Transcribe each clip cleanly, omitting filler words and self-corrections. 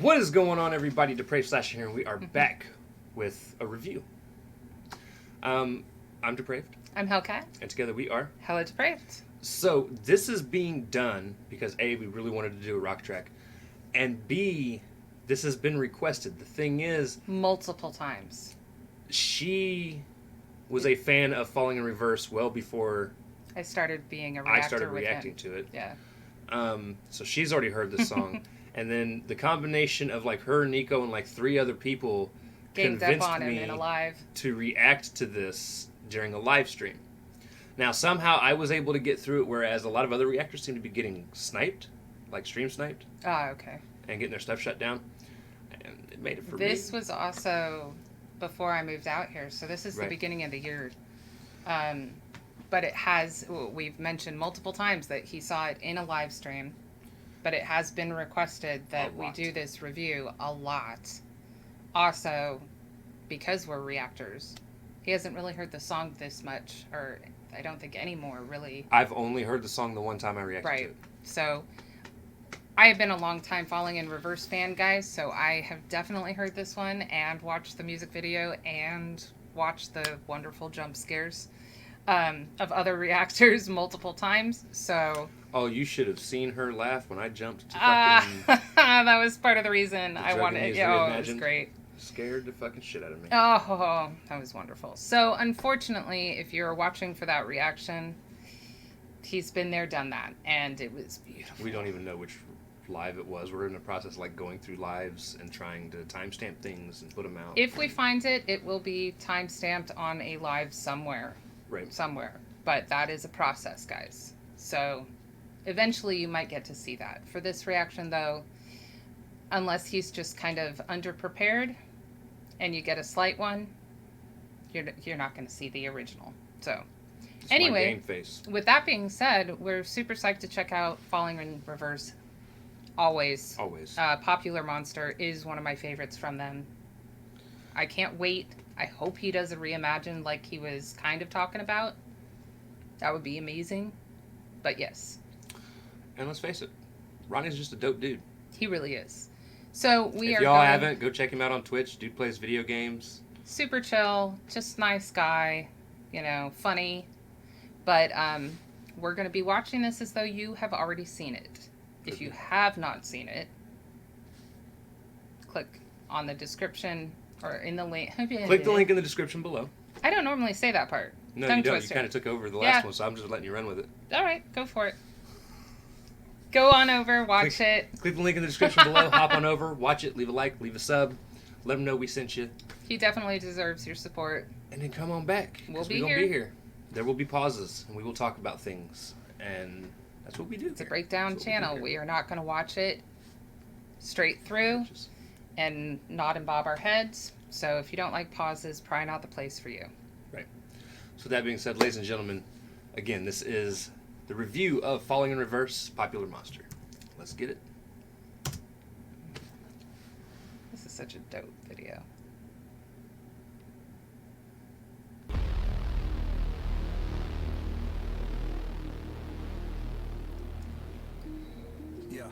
What is going on, everybody? Depraved Slash here, and we are back with a review. I'm Depraved. I'm Hellcat. And together we are HellaDepraved. So this is being done because A, we really wanted to do a rock track, and B, this has been requested. The thing is, multiple times. She was a fan of Falling in Reverse well before I started being a reactor. I started with reacting him. to it. Yeah. So she's already heard this song. And then the combination of like her, Nico, and like 3 other people ganged up convinced on him me in a live to react to this during a live stream. Now, somehow I was able to get through it, whereas a lot of other reactors seem to be getting sniped, like stream sniped. Oh, okay. And getting their stuff shut down. And it made it for me. This was also before I moved out here, so this is the beginning of the year. But it has, we've mentioned multiple times that he saw it in a live stream. But it has been requested that we do this review a lot. Also, because we're reactors, he hasn't really heard the song this much, or I don't think anymore, really. I've only heard the song the one time I reacted to it. Right. So, I have been a long time Falling in Reverse fan, guys, so I have definitely heard this one and watched the music video and watched the wonderful jump scares of other reactors multiple times, so... Oh, you should have seen her laugh when I jumped to fucking... that was part of the reason I wanted it. Oh, it was great. Scared the fucking shit out of me. Oh, that was wonderful. So, unfortunately, if you're watching for that reaction, he's been there, done that, and it was beautiful. We don't even know which live it was. We're in the process of like going through lives and trying to timestamp things and put them out. If we find it, it will be timestamped on a live somewhere. Right. Somewhere. But that is a process, guys. So... eventually you might get to see that. For this reaction, though, unless he's just kind of underprepared and you get a slight one, you're not going to see the original. So, it's anyway, my game face. With that being said, we're super psyched to check out Falling in Reverse. Always. Popular Monster is one of my favorites from them. I can't wait. I hope he does a reimagine like he was kind of talking about. That would be amazing. But yes. And let's face it, Ronnie's just a dope dude. He really is. So if y'all haven't, go check him out on Twitch. Dude plays video games. Super chill, just nice guy, funny. But we're going to be watching this as though you have already seen it. If you have not seen it, click on the description or in the link. Click the link in the description below. I don't normally say that part. No, you don't. You kind of took over the last one, so I'm just letting you run with it. All right, go for it. Go on over, watch it. Click the link in the description below, hop on over, watch it, leave a like, leave a sub, let them know we sent you. He definitely deserves your support. And then come on back. We're gonna be here. There will be pauses, and we will talk about things. And that's what we do. It's a breakdown channel. We are not going to watch it straight through and nod and bob our heads. So if you don't like pauses, probably not the place for you. Right. So that being said, ladies and gentlemen, again, this is the review of Falling in Reverse, Popular Monster. Let's get it. This is such a dope video. Yeah.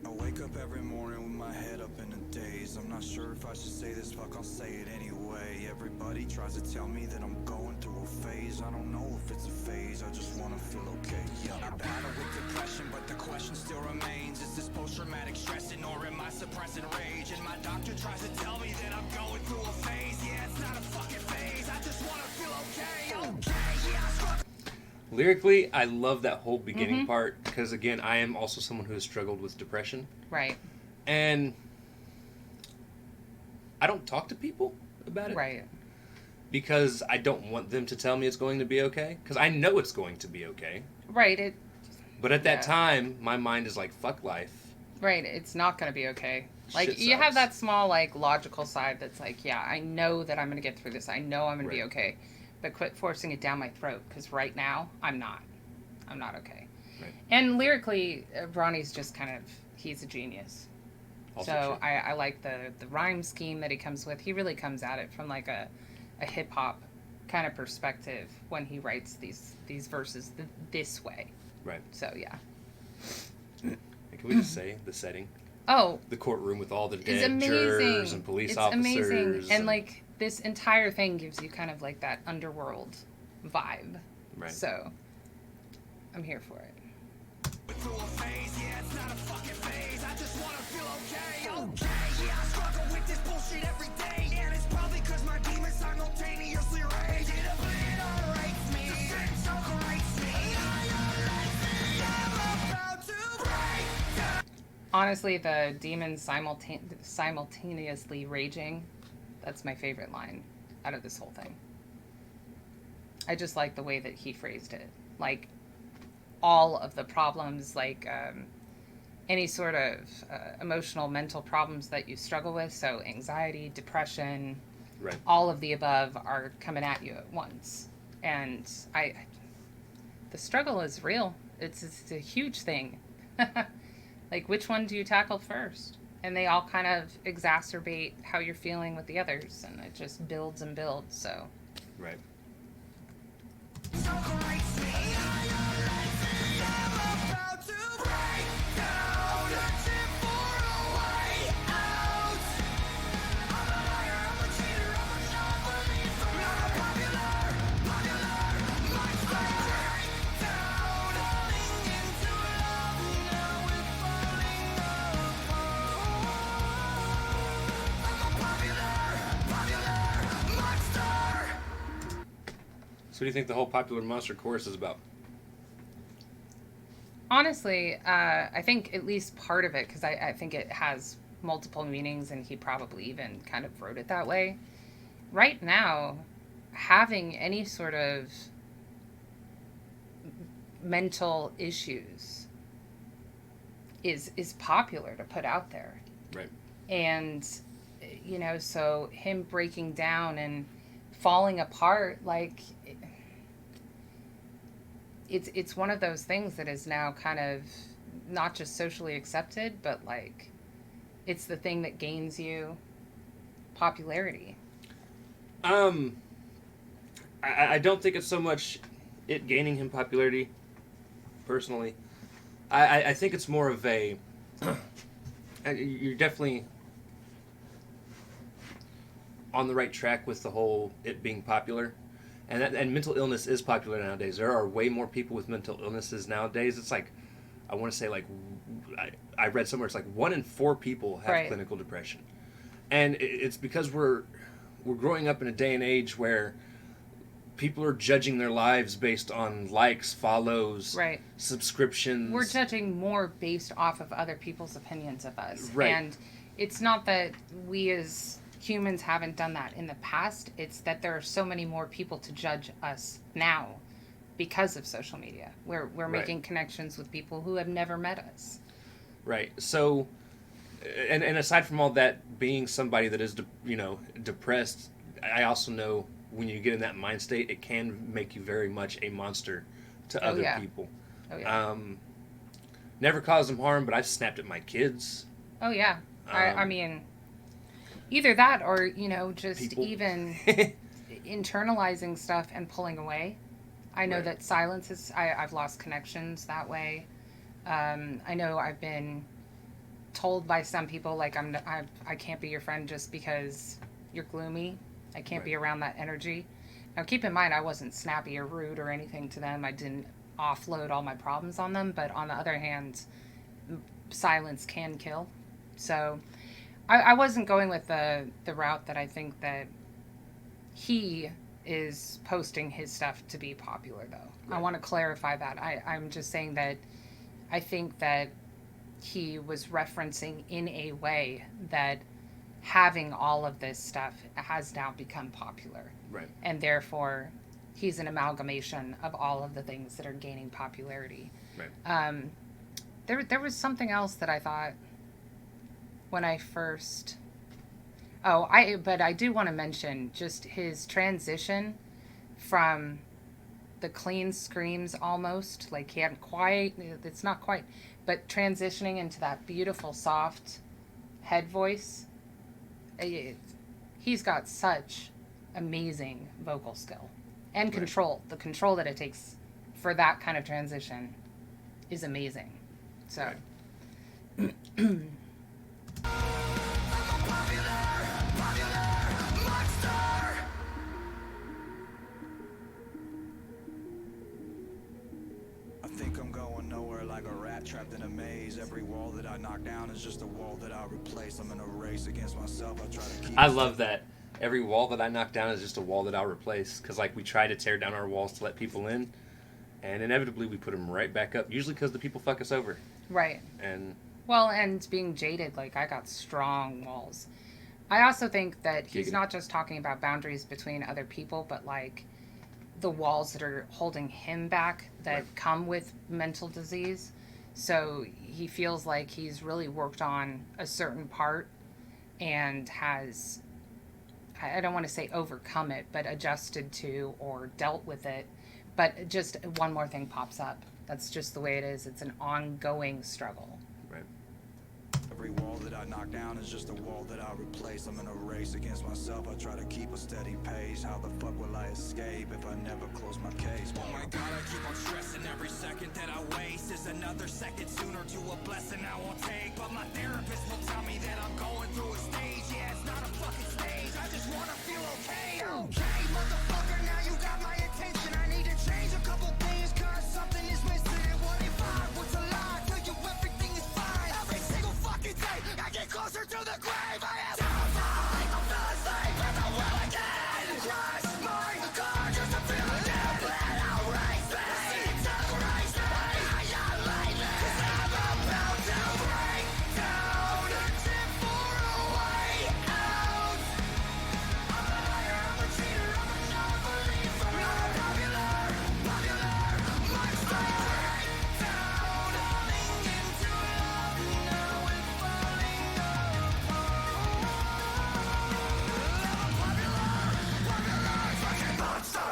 I wake up every morning with my head up in a daze. I'm not sure if I should say this, fuck, I'll say it anyway. Everybody tries to tell me that I'm going through a phase. I don't know if it's a phase, I just wanna feel okay. Yeah. I battle with depression, but the question still remains. Is this post-traumatic stressing or am I suppressing rage? And my doctor tries to tell me that I'm going through a phase. Yeah, it's not a fucking phase, I just wanna feel okay. Okay, yeah, Lyrically, I love that whole beginning part because, again, I am also someone who has struggled with depression. Right. And I don't talk to people about it. Right. Because I don't want them to tell me it's going to be okay. Because I know it's going to be okay. Right. But at that time, my mind is like, fuck life. Right. It's not going to be okay. Like, Shit you sucks. have that small, like, logical side that's like, yeah, I know that I'm going to get through this. I know I'm going to be okay. But quit forcing it down my throat. Because right now, I'm not. I'm not okay. Right. And lyrically, Ronnie's just kind of, he's a genius. Also So true. I like the rhyme scheme that he comes with. He really comes at it from like a hip hop kind of perspective when he writes these verses this way. Right. So yeah. And can we just say the setting? Oh, The courtroom with all the it's dead amazing. jurors and police It's officers. amazing. And like this entire thing gives you kind of like that underworld vibe. Right. So I'm here for it. Through a phase, yeah, it's not a fucking phase. I just wanna feel okay. Yeah, I struggle with this bullshit every day, and it's probably cause my demons simultaneously rage. It obliterates me, the same circle rates me. I'm about to break down. Honestly, the demons simultaneously raging, that's my favorite line out of this whole thing. I just like the way that he phrased it. Like, all of the problems, like any sort of emotional, mental problems that you struggle with, so anxiety, depression, Right. all of the above are coming at you at once. And the struggle is real. It's a huge thing. Like, which one do you tackle first? And they all kind of exacerbate how you're feeling with the others, and it just builds and builds. So Right. Circle rates me. I'm about to break down. Searching for a way out. I'm a liar, I'm a cheater, I'm a non-believer. Not a popular monster. Break down. Falling into love, now we're falling apart. I'm a popular monster. So what do you think the whole popular monster chorus is about? honestly, I think at least part of it, because I think it has multiple meanings, and he probably even kind of wrote it that way. Right now, having any sort of mental issues is popular to put out there. Right. And so him breaking down and falling apart, like it's one of those things that is now kind of not just socially accepted, but like it's the thing that gains you popularity. I don't think it's so much it gaining him popularity, personally. I think it's more of a... you're definitely on the right track with the whole it being popular. And mental illness is popular nowadays. There are way more people with mental illnesses nowadays. It's like, I want to say like, I read somewhere it's like 1 in 4 people have Right. clinical depression. And it's because we're growing up in a day and age where people are judging their lives based on likes, follows, Right. subscriptions. We're judging more based off of other people's opinions of us. Right. And it's not that we as humans haven't done that in the past. It's that there are so many more people to judge us now because of social media. We're Right. making connections with people who have never met us. Right. So, and aside from all that, being somebody that is, depressed, I also know when you get in that mind state, it can make you very much a monster to other yeah. people. Oh yeah. Never caused them harm, but I've snapped at my kids. Oh yeah. I mean, either that or just People. even internalizing stuff and pulling away. I know Right. that silence is. I've lost connections that way. I know I've been told by some people like I can't be your friend just because you're gloomy. I can't be Right. around that energy. Now keep in mind I wasn't snappy or rude or anything to them. I didn't offload all my problems on them. But on the other hand, silence can kill. So I wasn't going with the route that I think that he is posting his stuff to be popular, though. Right. I want to clarify that. I'm just saying that I think that he was referencing in a way that having all of this stuff has now become popular. Right. And therefore, he's an amalgamation of all of the things that are gaining popularity. Right. There was something else that I thought when I first... but I do want to mention just his transition from the clean screams almost, like he hadn't quite, it's not quite, but transitioning into that beautiful, soft head voice. He's got such amazing vocal skill and control. The control that it takes for that kind of transition is amazing. So. Right. I think I'm going nowhere like a rat trapped in a maze. Every wall that I knock down is just a wall that I replace. I'm in a race against myself. I try to keep. I love that. Every wall that I knock down is just a wall that I'll replace. Because, like, we try to tear down our walls to let people in, and inevitably we put them right back up. Usually because the people fuck us over. Right. And well, and being jaded, like, I got strong walls. I also think that he's not just talking about boundaries between other people, but, like, the walls that are holding him back that come with mental disease. So he feels like he's really worked on a certain part and has, I don't want to say overcome it, but adjusted to or dealt with it. But just one more thing pops up. That's just the way it is. It's an ongoing struggle. Right. Every wall that I knock down is just a wall that I replace. I'm in a race against myself. I try to keep a steady pace. How the fuck will I escape if I never close my case? Oh my god, I keep on stressing. Every second that I waste is another second sooner to a blessing I won't take. But my therapist will tell me that I'm going through a stage. Yeah, it's not a fucking stage. I just wanna feel okay. Okay, motherfucker, now you got my attention. I need to change a couple things cause something is missing. What if I was a lie? Tell you everything is fine. Every single fucking day I get closer to the grave. I am terrified. I'm not asleep and I will again. Crash my car just to feel again. Let out race me. Race me. I am lately. Cause I'm about to break down. Searching for a way out. I'm a liar, I'm a cheater, I'm a non-believer. I'm a popular monster. Break down. Falling into love now and falling apart. I'm a popular fucking monster.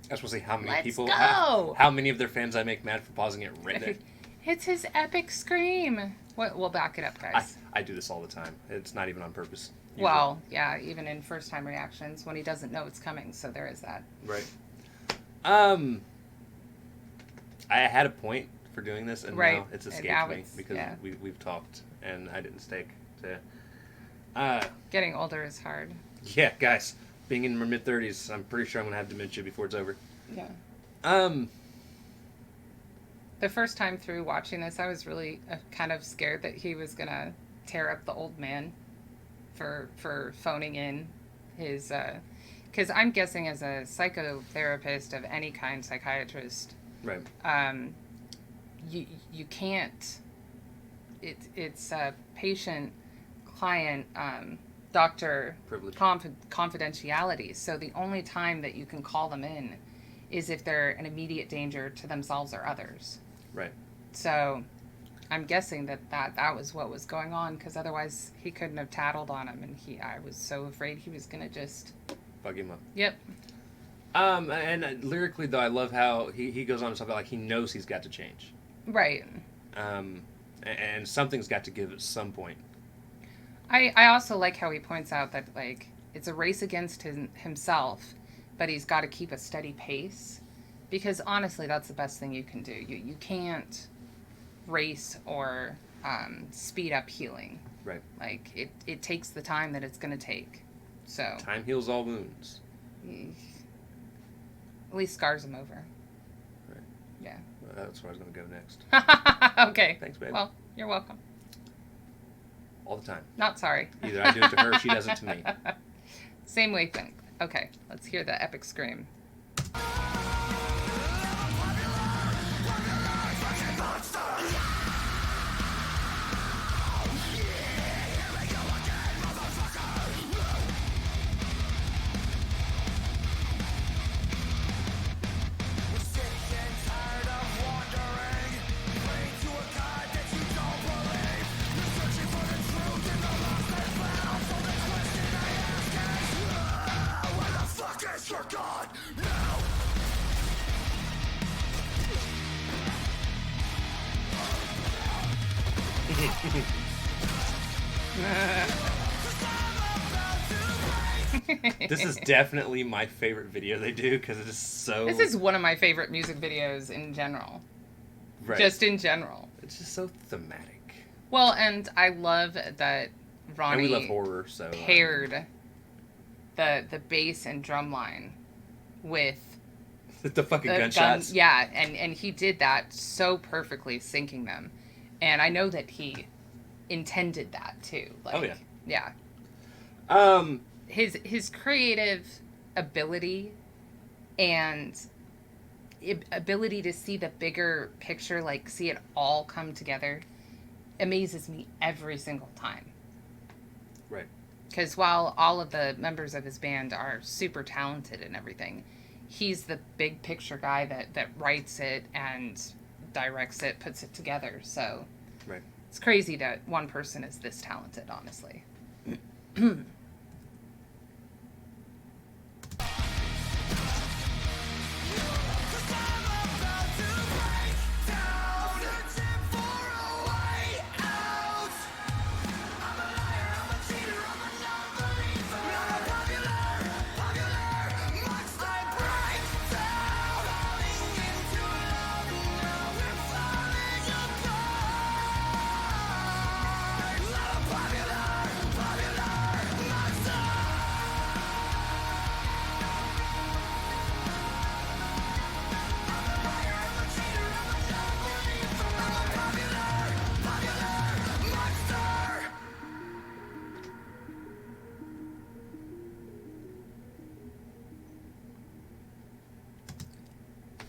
I was supposed to say how many Let's people, go! how many of their fans I make mad for pausing it right there. It's his epic scream. We'll back it up, guys. I do this all the time. It's not even on purpose. Usually. Well, yeah, even in first-time reactions when he doesn't know it's coming, so there is that. Right. I had a point for doing this, and now it's escaped me because we've talked, and I didn't stake to. Getting older is hard. Yeah, guys, being in my mid-30s, I'm pretty sure I'm gonna have dementia before it's over. Yeah. The first time through watching this, I was really kind of scared that he was gonna tear up the old man for phoning in his. Because I'm guessing as a psychotherapist of any kind, psychiatrist, Right. You can't. It's a patient, client, doctor Privilege. Confidentiality. So the only time that you can call them in is if they're an immediate danger to themselves or others. Right. So I'm guessing that was what was going on, because otherwise he couldn't have tattled on him, and I was so afraid he was gonna just Bug him up. Yep. And lyrically though, I love how he goes on to talk about like he knows he's got to change. Right. And something's got to give at some point. I also like how he points out that, like, it's a race against himself, but he's got to keep a steady pace, because honestly, that's the best thing you can do. You can't race or speed up healing. Right. Like, it takes the time that it's going to take. So Time heals all wounds. At least scars them over. Right. Yeah. Well, that's where I was going to go next. Okay. Thanks, babe. Well, you're welcome. All the time. Not sorry. Either I do it to her, or she does it to me. Same wavelength. Okay, let's hear the epic scream. This is definitely my favorite video they do because it is so... This is one of my favorite music videos in general. Right. Just in general. It's just so thematic. Well, and I love that Ronnie And we love horror, so... paired the bass and drum line with... the fucking gunshots. Yeah, and he did that so perfectly, syncing them. And I know that he intended that, too. Like, oh, yeah. Yeah. His creative ability and ability to see the bigger picture, like see it all come together, amazes me every single time. Right. Because while all of the members of his band are super talented and everything, he's the big picture guy that writes it and directs it, puts it together. So right. It's crazy that one person is this talented, honestly.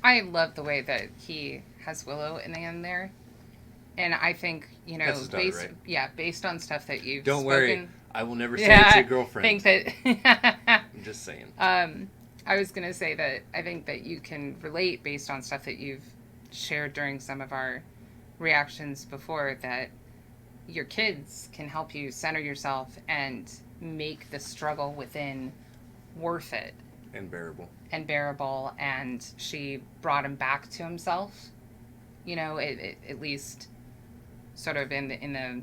I love the way that he has Willow in the end there. And I think, you know, That's his daughter, right? Based on stuff that you've Don't spoken, worry, I will never say it's your girlfriend. Think that I'm just saying. I was going to say that I think that you can relate based on stuff that you've shared during some of our reactions before, that your kids can help you center yourself and make the struggle within worth it. And bearable. And she brought him back to himself, you know, at least sort of in the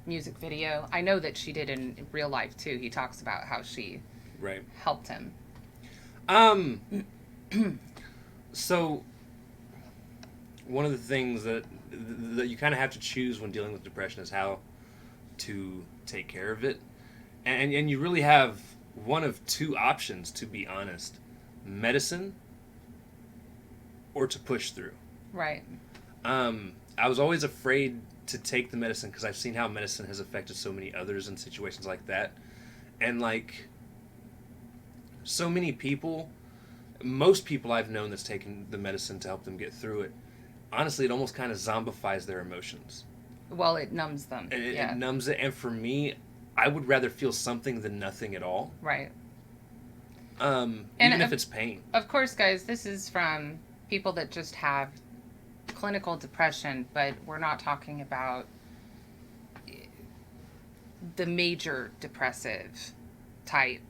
music video. I know that she did in real life too. He talks about how she helped him. So one of the things that you kind of have to choose when dealing with depression is how to take care of it, and you really have one of two options, to be honest: medicine or to push through. Right. I was always afraid to take the medicine because I've seen how medicine has affected so many others in situations like that. And like so many people, most people I've known that's taken the medicine to help them get through it, honestly, it almost kind of zombifies their emotions. Well, it numbs them. It numbs it. And for me, I would rather feel something than nothing at all. Right. Even if it's pain. Of course, guys, this is from people that just have clinical depression, but we're not talking about the major depressive type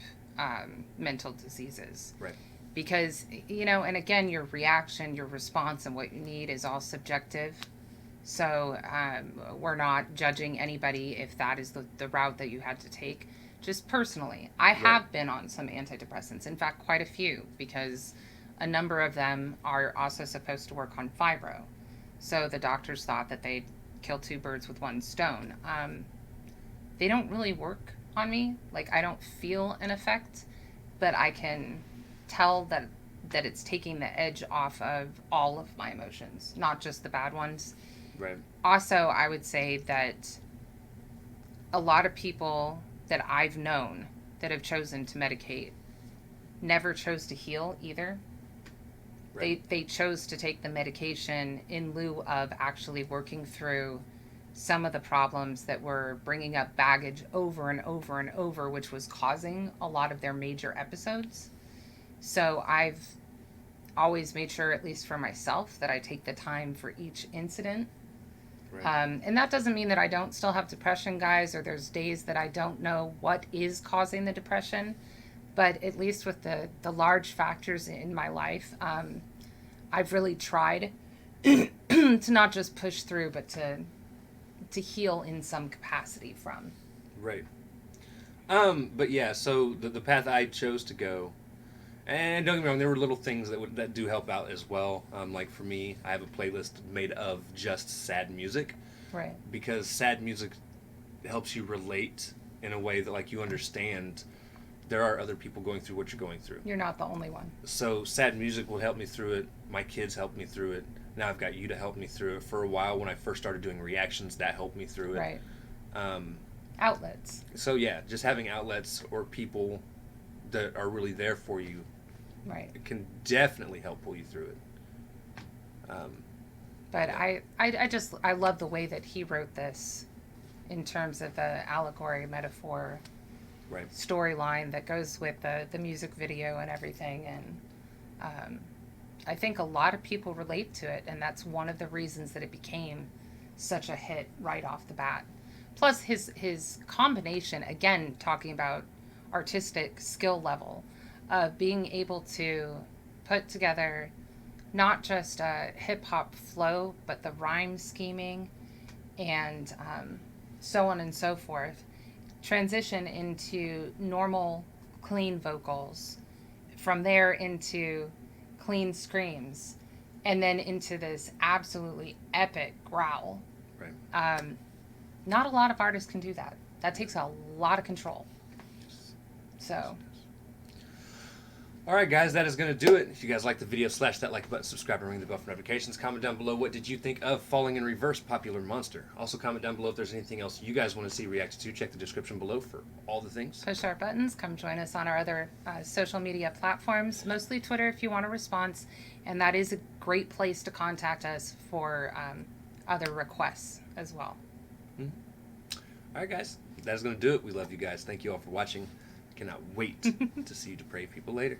mental diseases. Right. Because, you know, and again, your reaction, your response, and what you need is all subjective. So we're not judging anybody if that is the route that you had to take. Just personally, I have been on some antidepressants. In fact, quite a few, because a number of them are also supposed to work on fibro. So the doctors thought that they'd kill two birds with one stone. They don't really work on me. Like, I don't feel an effect, but I can tell that it's taking the edge off of all of my emotions, not just the bad ones. Right. Also, I would say that a lot of people that I've known that have chosen to medicate never chose to heal either. Right. They chose to take the medication in lieu of actually working through some of the problems that were bringing up baggage over and over and over, which was causing a lot of their major episodes. So I've always made sure, at least for myself, that I take the time for each incident. Right. And that doesn't mean that I don't still have depression, guys, or there's days that I don't know what is causing the depression. But at least with the large factors in my life, I've really tried to not just push through, but to to heal in some capacity from. Right. But yeah, so the path I chose to go, and don't get me wrong, there were little things that do help out as well. Like for me, I have a playlist made of just sad music, Right. because sad music helps you relate in a way that like you understand there are other people going through what you're going through. You're not the only one. So sad music will help me through it. My kids helped me through it. Now I've got you to help me through it. For a while, when I first started doing reactions, that helped me through it. Right. Um, Outlets. so yeah, just having outlets or people that are really there for you, Right. it can definitely help pull you through it. But Yeah. I love the way that he wrote this in terms of the allegory, metaphor, Right. storyline that goes with the music video and everything. And I think a lot of people relate to it, and that's one of the reasons that it became such a hit right off the bat. Plus his combination, again, talking about artistic skill level, of being able to put together not just a hip-hop flow, but the rhyme scheming and so on and so forth, transition into normal, clean vocals, from there into clean screams, and then into this absolutely epic growl. Right. Not a lot of artists can do that. That takes a lot of control. So, All right, guys, that is going to do it. If you guys like the video, slash that like button, subscribe, and ring the bell for notifications. Comment down below, what did you think of Falling in Reverse, Popular Monster? Also, comment down below if there's anything else you guys want to see reacted to. Check the description below for all the things. push our buttons. Come join us on our other social media platforms, mostly Twitter if you want a response. And that is a great place to contact us for other requests as well. All right, guys, that is going to do it. We love you guys. Thank you all for watching. Cannot wait to see you depraved people later.